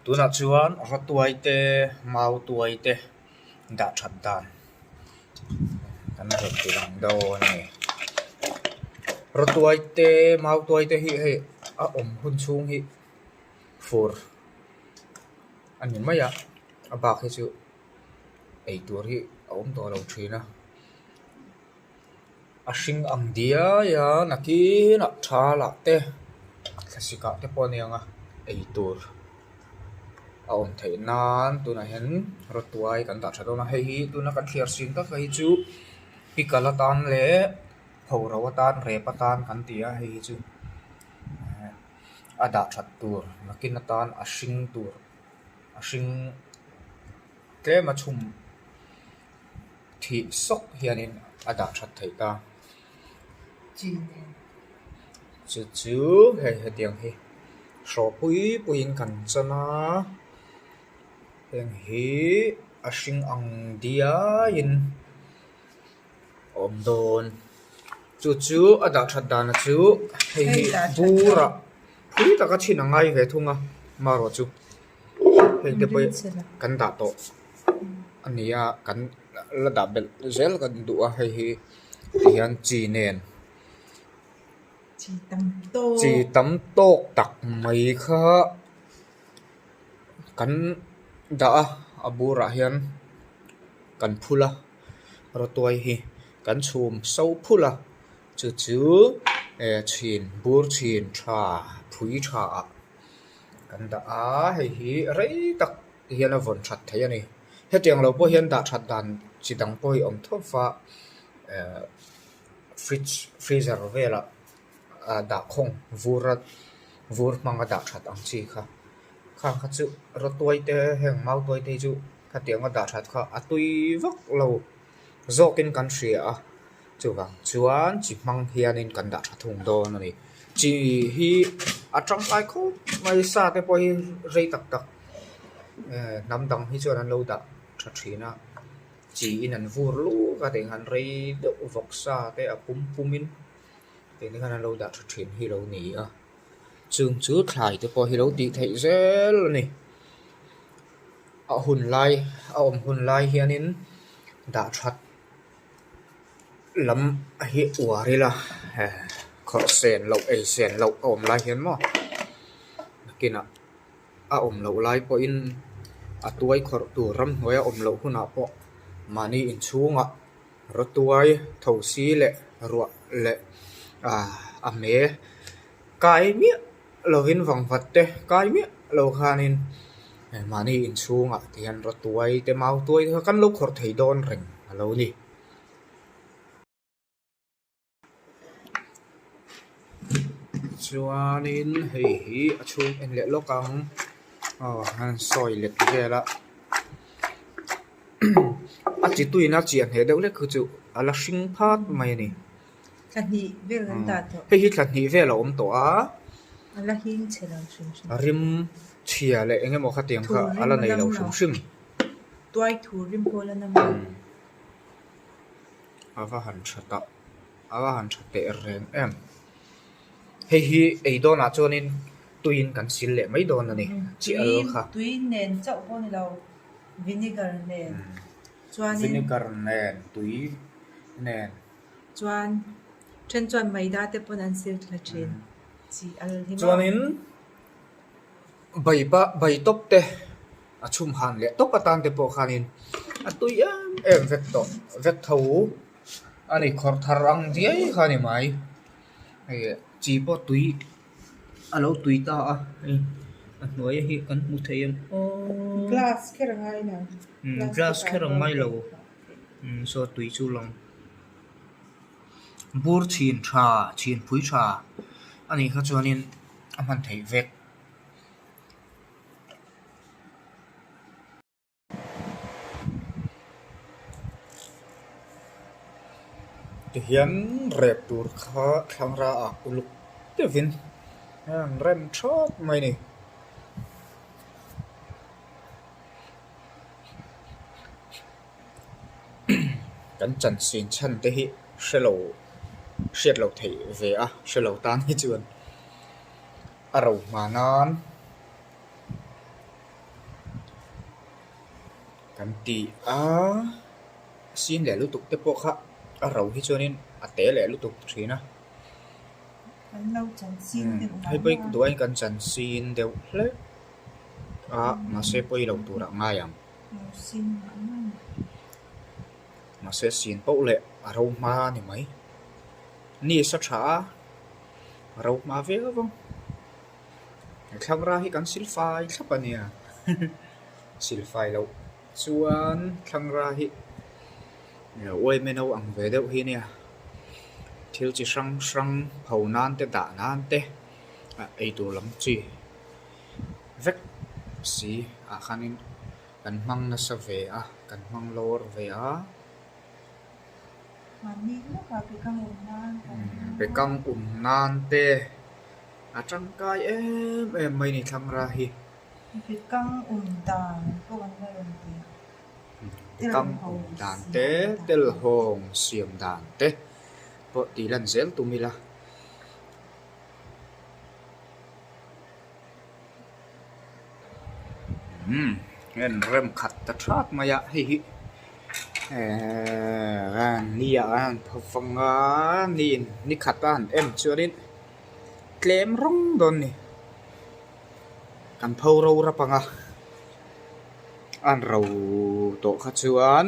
tuna chuan ratuai te mau tuai te da that dan kan ron ti lang do ni ratuai te mau tuai te hi hei a hun chung hi fur ani maya a bak hi chu ei tur hi a to lo thina a hring ang dia ya nakin a tha la te thlasika te ponianga ei tur a thei nan tuna hen ratuai kan da tha do na hei hi tuna kan thliar sin ta hei chu pikalatan le phaurawatan repatan kan tia hei chu a da that tur nakinatan a hring tur a hring tlem a chum thi sok hianin a da that thei ta chu hei hetiang hi so puin kan chana heng hi a hring ang dia in don chu a da that dan chu hei hi bura pui ta ka chin angai ve thunga maro chu hei te poi kan da to ania kan la da bel zel kan du a hei hi hian chi nen chi tam tok tak mai kha kan da a bura hian kan phula rotoi hi kan chum so phula chu chin bur chin tha phui tha kan da a hei hi rei tak hian a von that thei ani hetiang lo po hian da that dan chi dang poi om thofa freezer vela da khong vur manga da that ang chi kha chu rotoi te heng mau toi te chu khatianga da that kha atui vak lo zokin kan ria chuwa chuan chi mang hianin kan da tha thung do ani chi hi atang ai kho mai sa te poi rei tak tak nam dang hi chuan an lo da tha thina chi in an vur lu ka te han rei do vok sa te a pumin te ni kan an lo da tha thin hi lo ni a chung chu thlai te poi hi lo ti thei zel ni a hun lai hianin da that lam hi wari la kho sen lo om lai hian mo kina a lo lai po in a tuai khor tu ram hoya lo huna po mani in chunga rotuai thosi le ro le a me kai mi lovin wang vatte kai mi lo khanin mani in chunga tian rotuai te mau tuai kan lo khor thei don reng lo ni chuanin hei hi a chung en le lokang han soi let vela a chi tuina chian he deuh le khu chu ala hring phat mai ni thani vel kan ta to hei hi thani vela om to a ala hin chelang shim rim thia le engemaw khatiang kha ala nei lo shim tuai thu rim pola nam awa han thate reng em hei hi ei dona chuanin tuin kan sil le mai don ani chi al kha tuin nen chau ko ni lo vinegar nen vinegar nen tui nen chuan maida te pon an sil thla thin chi al hi chuanin bai top te a chum han le top atan te po khanin a tui em vet tho ani khor tharang diai khani mai ai chi po tui alo tui ta a noi hi kan mu thein glass ke rangai na glass ke rang mai lo so tui chu long bur chin phui tha ani kha chuanin a man thei vek te hian rep tur kha thlangra a uluk te vin rem thot mai ni kan chan sin chan te hi shet lo thei ve a shelo tan hi chuan a ro manan กันตีxin lẻ lúc tục tiếp bộ khác rầu hi cho nên té lẻ lúc tục thế na Kan lau chan sin te hay bây tụi anh cần chân xin đều lấy mà sẽ bây đầu tụi rằng ngay lau sin man mà sẽ xin bộ lệ rầu ma thì mấy ni sát trả rầu ma về không khang ra hi kan silfai thap ania silfai lo chuan khang ra hi oi meno ang ve deuh hi nia thil chi sang sang phau nan te da nan te ei tur lam chi vek si khanin kan mang na sa ve kan mang lor ve ni na ka pe kang nan pe kang nan te trăng cai em mấy này thăng ra hi pe kang dan ko an la ti căng đàn tế tel hồng xiêm đàn tế bộ tí lần dễ tụi mình là nên rem khát ta chát mà ya hi hi nia phong ni khát an em chưa đến klem rong don ni kan phau ro ra panga an ro to kha chuan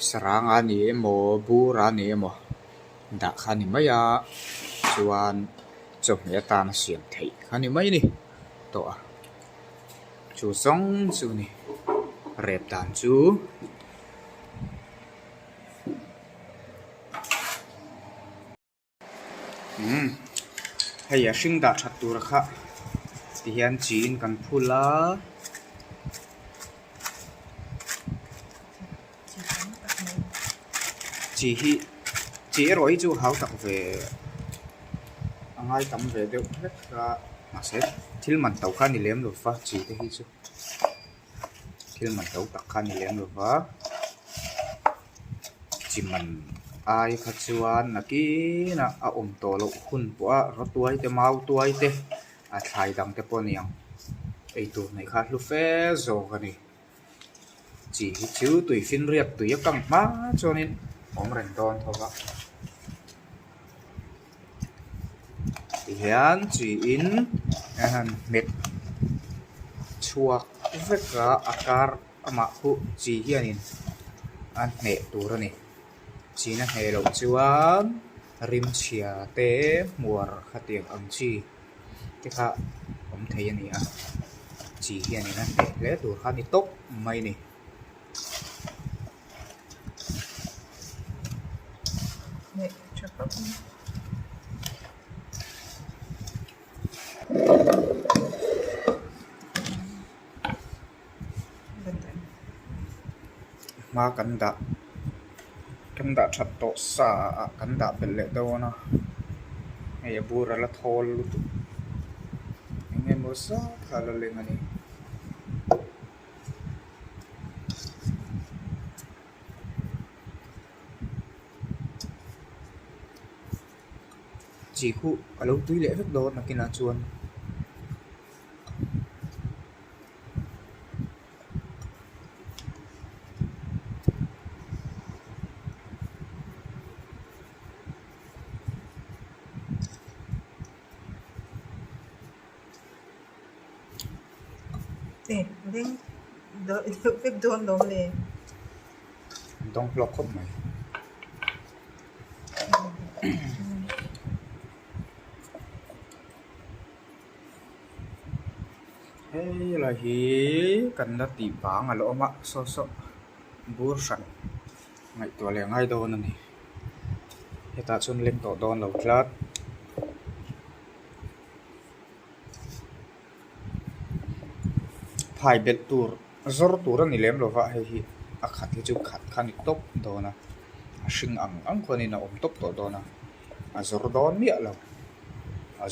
sarang ani mo bura ni mo da khani maya chuan chok me ta na siam thei khani mai ni to chu song chu ni rep dan chu hay là sinh đã chặt tu ra khá thì hiện chỉ cần phula chỉ rồi chú háo tặng về ngay tắm về đều hết ra mà sẽ thiếu mình tàu khăn thì lém được pha chỉ thế chứ thiếu mình tàu tặng khăn thì lém được pha chỉ mình ai khát chuan nãy kí na tổ lộ khun của rót tuai te mau tuai te thay đằng te pon yang ấy tụ này khát lúc phê rồi cái này chỉ chữ tùy phiên riết tùy căng má cho nên ông rèn đòn thôi vậy thì hiện chỉ in mệt chuột với cả akar mà phụ chỉ hiện in anh mẹ tụ rồi này chỉ là hệ lộc chuan rim chia té mùa khát tiếng âm chi cái khác ông thấy anh ấy chỉ hiện này là lẽ tụ khát đi tốt mày này ne chapa mà cần đã chặt tổ sa cần đã bên lệ đâu na ngày bữa ra là thol luôn ngày mới sa thà là lên anh chỉ khu ở lâu túi lệ rất đó là cái nào chuồn Ding do fik don dom le đông block không mày hey là hi cần đã tỉ vàng à lỗ mà so bur sẵn ngày tuổi lẻ ngay đâu này hiện tại xuân lên tổ đòn lẩu lát phải bet tour zor tour ni lem lova hi akhat hi chu khat khan top dona sing ang khoni na top to dona zor don mi lo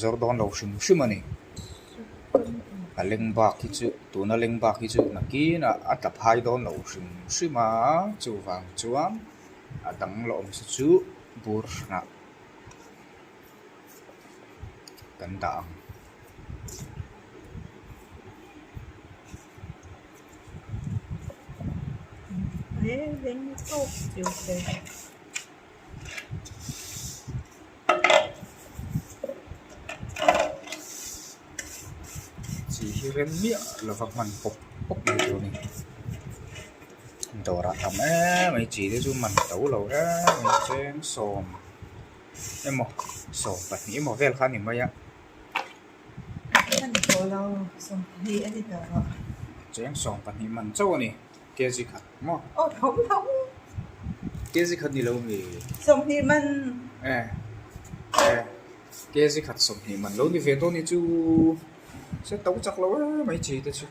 zor don lo sing shimani leng ba ki chu tu na leng ba ki chu na ki na atap hai don lo sing shima chu wang chuan adang lo om chu bur na kan da Đến tốt điều thế. chỉ hiền miệng là vật mình phục phục như thế này đồ ra thầm á mày chỉ để cho mình tấu lầu á mày chén sòm em một sòm bật nghĩ một vel khăn thì mấy á Anh có lâu xong đi anh đi đâu? chén sòm bật nghĩ mình châu này kia gì khát mà Ô không không. kia gì khát đi lâu thì Xong thì mình kia gì khát sòm thì mình lâu đi về tôi thì chú sẽ tấu chắc lâu á mày chỉ để chú